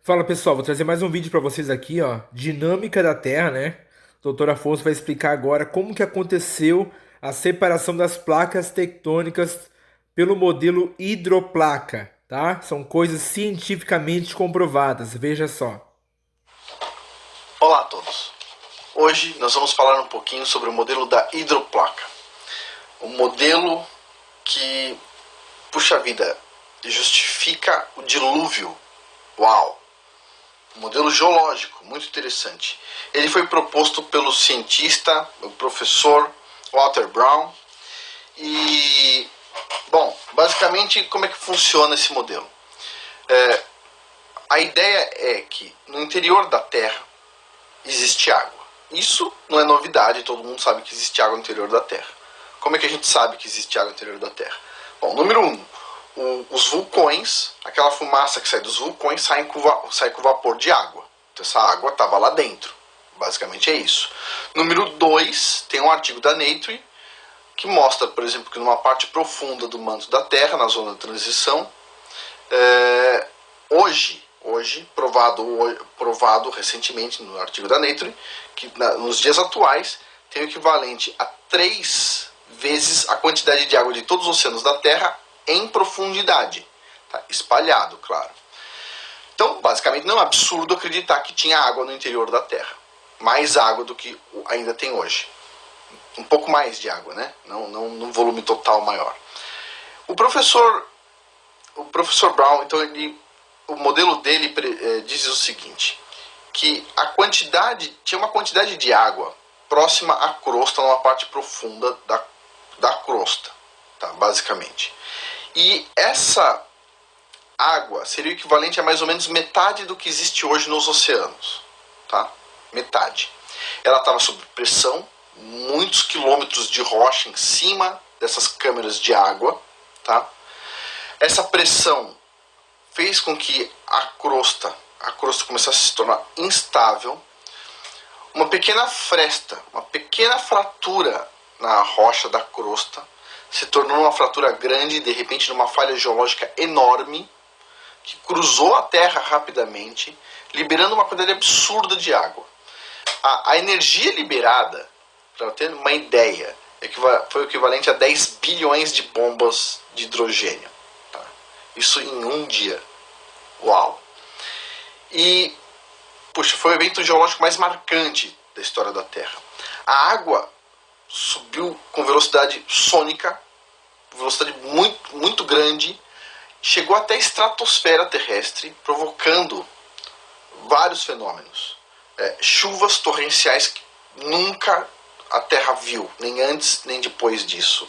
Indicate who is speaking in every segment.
Speaker 1: Fala pessoal, vou trazer mais um vídeo para vocês aqui, ó, dinâmica da Terra, né? O doutor Afonso vai explicar agora como que aconteceu a separação das placas tectônicas pelo modelo hidroplaca, tá? São coisas cientificamente comprovadas, veja só.
Speaker 2: Olá a todos! Hoje nós vamos falar um pouquinho sobre o modelo da hidroplaca. Um modelo que, puxa vida, justifica o dilúvio. Uau! Um modelo geológico, muito interessante. Ele foi proposto pelo cientista, o professor Walter Brown. E, bom, basicamente como é que funciona esse modelo? A ideia é que no interior da Terra existe água. Isso não é novidade, todo mundo sabe que existe água no interior da Terra. Como é que a gente sabe que existe água no interior da Terra? Bom, número 1, os vulcões, aquela fumaça que sai dos vulcões sai com vapor de água. Então essa água estava lá dentro. Basicamente é isso. Número 2, tem um artigo da Nature que mostra, por exemplo, que numa parte profunda do manto da Terra, na zona de transição, hoje provado recentemente no artigo da Nature, que nos dias atuais tem o equivalente a 3 vezes a quantidade de água de todos os oceanos da Terra em profundidade. Tá? Espalhado, claro. Então, basicamente, não é um absurdo acreditar que tinha água no interior da Terra. Mais água do que ainda tem hoje. Um pouco mais de água, né? Não num volume total maior. O professor Brown, então, o modelo dele diz o seguinte, que tinha uma quantidade de água próxima à crosta, numa parte profunda da crosta, tá, basicamente. E essa água seria o equivalente a mais ou menos metade do que existe hoje nos oceanos, tá? Metade. Ela estava sob pressão, muitos quilômetros de rocha em cima dessas câmeras de água, tá? Essa pressão fez com que a crosta começasse a se tornar instável. Uma pequena fresta, uma pequena fratura na rocha da crosta se tornou uma fratura grande, de repente numa falha geológica enorme, que cruzou a Terra rapidamente, liberando uma quantidade absurda de água. A energia liberada, para ter uma ideia, foi o equivalente a 10 bilhões de bombas de hidrogênio. Tá? Isso em um dia. Uau! E, puxa, foi o evento geológico mais marcante da história da Terra. A água subiu com velocidade sônica, velocidade muito, muito grande, chegou até a estratosfera terrestre, provocando vários fenômenos. Chuvas torrenciais que nunca a Terra viu, nem antes nem depois disso.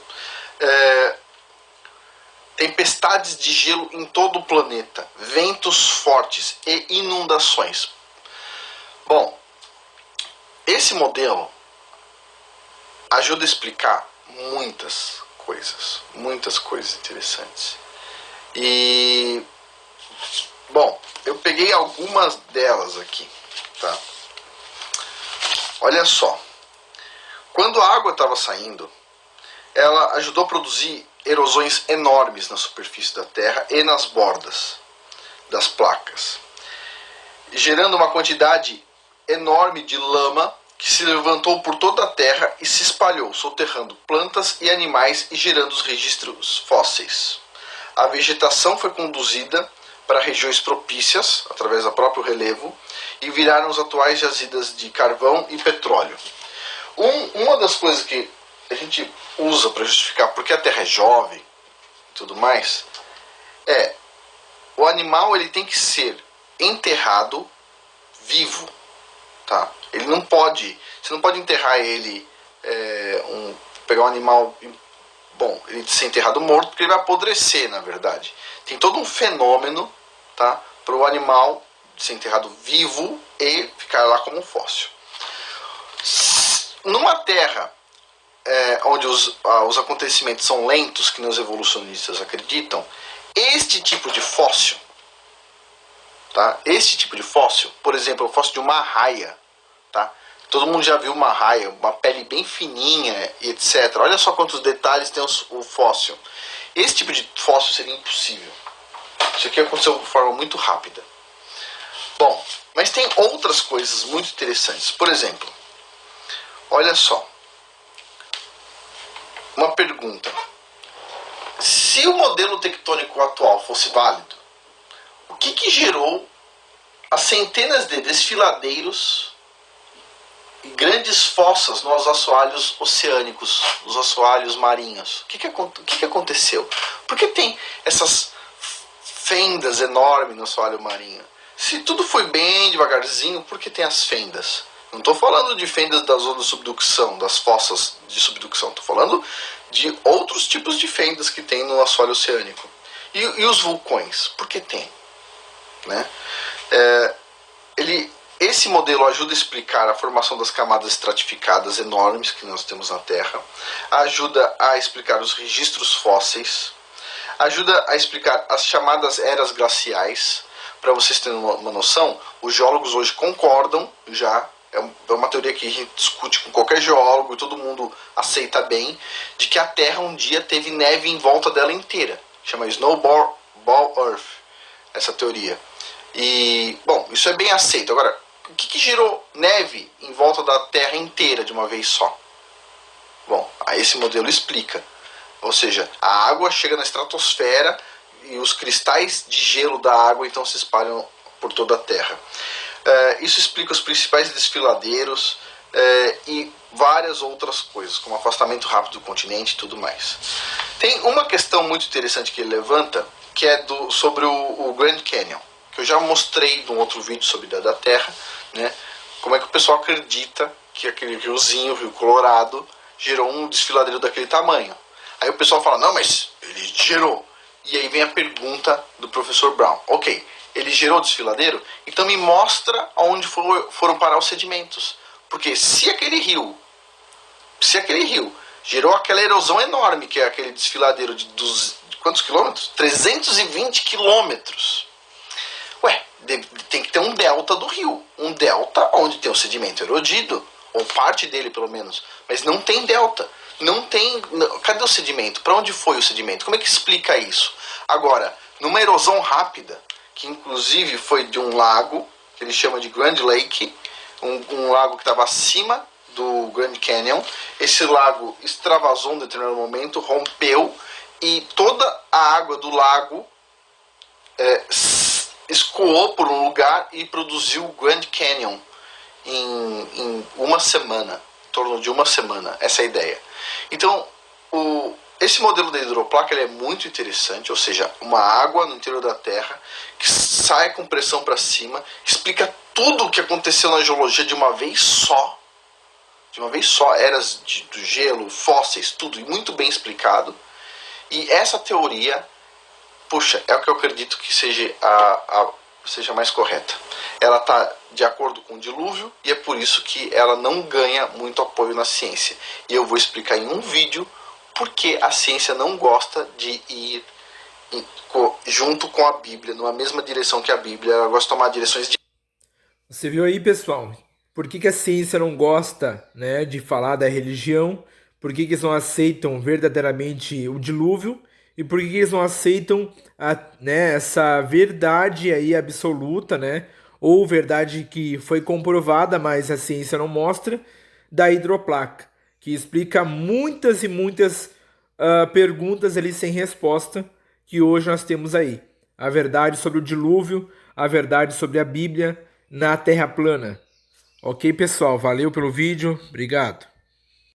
Speaker 2: Tempestades de gelo em todo o planeta, ventos fortes e inundações. Bom, esse modelo ajuda a explicar muitas coisas interessantes. E, bom, eu peguei algumas delas aqui, tá? Olha só, quando a água estava saindo, ela ajudou a produzir erosões enormes na superfície da Terra e nas bordas das placas, gerando uma quantidade enorme de lama que se levantou por toda a Terra e se espalhou, soterrando plantas e animais e gerando os registros fósseis. A vegetação foi conduzida para regiões propícias, através do próprio relevo, e viraram os atuais jazidas de carvão e petróleo. Uma das coisas que a gente usa para justificar porque a Terra é jovem e tudo mais, o animal ele tem que ser enterrado vivo, tá? Ele não pode, você não pode enterrar ele, pegar um animal, bom, ele ser enterrado morto porque ele vai apodrecer, na verdade. Tem todo um fenômeno, tá, para o animal ser enterrado vivo e ficar lá como um fóssil. Numa Terra onde os acontecimentos são lentos, que os evolucionistas acreditam, este tipo de fóssil, tá? Este tipo de fóssil, por exemplo, o fóssil de uma arraia, tá? Todo mundo já viu uma arraia, uma pele bem fininha, etc. Olha só quantos detalhes tem o fóssil. Esse tipo de fóssil seria impossível. Isso aqui aconteceu de forma muito rápida. Bom, mas tem outras coisas muito interessantes. Por exemplo, olha só, uma pergunta. Se o modelo tectônico atual fosse válido, o que gerou as centenas de desfiladeiros e grandes fossas nos assoalhos oceânicos, nos assoalhos marinhos? O que aconteceu? Por que tem essas fendas enormes no assoalho marinho? Se tudo foi bem devagarzinho, por que tem as fendas? Não estou falando de fendas da zona de subducção, das fossas de subducção. Estou falando de outros tipos de fendas que tem no assoalho oceânico. E os vulcões? Por que tem? Né? Esse modelo ajuda a explicar a formação das camadas estratificadas enormes que nós temos na Terra, ajuda a explicar os registros fósseis, ajuda a explicar as chamadas eras glaciais. Para vocês terem uma noção, os geólogos hoje concordam, já é uma teoria que a gente discute com qualquer geólogo e todo mundo aceita bem, de que a Terra um dia teve neve em volta dela inteira. Chama Snowball Earth, essa teoria. E, bom, isso é bem aceito. Agora, o que gerou neve em volta da Terra inteira de uma vez só? Bom, aí esse modelo explica. Ou seja, a água chega na estratosfera e os cristais de gelo da água então se espalham por toda a Terra. Isso explica os principais desfiladeiros e várias outras coisas, como afastamento rápido do continente e tudo mais. Tem uma questão muito interessante que ele levanta, que é sobre o Grand Canyon, que eu já mostrei num outro vídeo sobre a da Terra, né? Como é que o pessoal acredita que aquele riozinho, o Rio Colorado, gerou um desfiladeiro daquele tamanho. Aí o pessoal fala, não, mas ele gerou. E aí vem a pergunta do professor Brown. Ok, ele gerou desfiladeiro? Então me mostra onde foram parar os sedimentos. Porque se aquele rio gerou aquela erosão enorme, que é aquele desfiladeiro de quantos quilômetros? 320 quilômetros. Ué, tem que ter um delta do rio. Um delta onde tem o sedimento erodido, ou parte dele pelo menos. Mas não tem delta. Não tem. Cadê o sedimento? Para onde foi o sedimento? Como é que explica isso? Agora, numa erosão rápida, que inclusive foi de um lago, que ele chama de Grand Lake, um lago que estava acima do Grand Canyon, esse lago extravasou em um determinado momento, rompeu, e toda a água do lago escoou por um lugar e produziu o Grand Canyon em uma semana, em torno de uma semana, essa é a ideia. Então, esse modelo da hidroplaca ele é muito interessante, ou seja, uma água no interior da Terra que sai com pressão para cima, explica tudo o que aconteceu na geologia de uma vez só. De uma vez só, eras do gelo, fósseis, tudo, e muito bem explicado. E essa teoria, puxa, é o que eu acredito que seja mais correta. Ela está de acordo com o dilúvio e é por isso que ela não ganha muito apoio na ciência. E eu vou explicar em um vídeo porque a ciência não gosta de ir junto com a Bíblia, numa mesma direção que a Bíblia. Ela gosta de tomar direções de...
Speaker 1: Você viu aí, pessoal? Por que a ciência não gosta, né, de falar da religião? Por que eles não aceitam verdadeiramente o dilúvio? E por que eles não aceitam essa verdade aí absoluta, né? Ou verdade que foi comprovada, mas a ciência não mostra, da hidroplaca, que explica muitas e muitas perguntas ali sem resposta que hoje nós temos aí. A verdade sobre o dilúvio, a verdade sobre a Bíblia na Terra plana. Ok, pessoal? Valeu pelo vídeo. Obrigado.